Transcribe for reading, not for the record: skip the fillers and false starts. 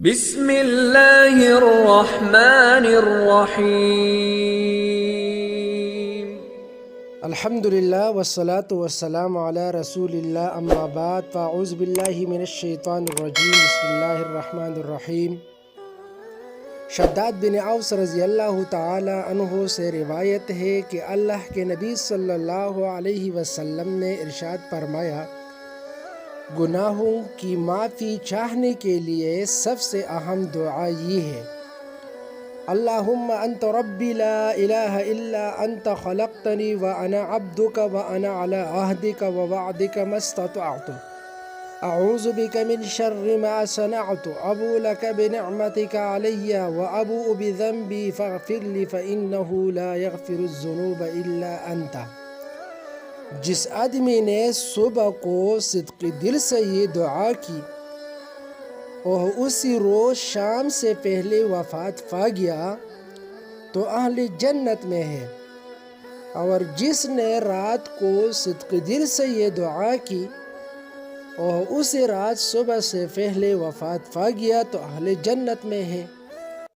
بسم اللہ الرحمن الرحیم۔ الحمدللہ والصلاة والسلام علی رسول اللہ، اما بعد فاعوذ باللہ من الشیطان الرجیم، بسم اللہ الرحمن الرحیم۔ شداد بن اوس رضی اللہ تعالی عنہ سے روایت ہے کہ اللہ کے نبی صلی اللہ علیہ وسلم نے ارشاد فرمایا، گناہوں کی معافی چاہنے کے لیے سب سے اہم دعا یہ ہے، اللہم انت ربی لا الہ الا انت خلقتنی وانا عبدک وانا علی عہدک ووعدک ما استطعت، اعوذ بک من شر ما صنعت، ابوء لک بنعمتک علی وابوء بذنبی فاغفر لی فانہ لا یغفر الذنوب الا انت۔ جس آدمی نے صبح کو صدق دل سے یہ دعا کی اور اسی روز شام سے پہلے وفات پا گیا تو اہل جنت میں ہے، اور جس نے رات کو صدق دل سے یہ دعا کی اور اسی رات صبح سے پہلے وفات پا گیا تو اہل جنت میں ہے۔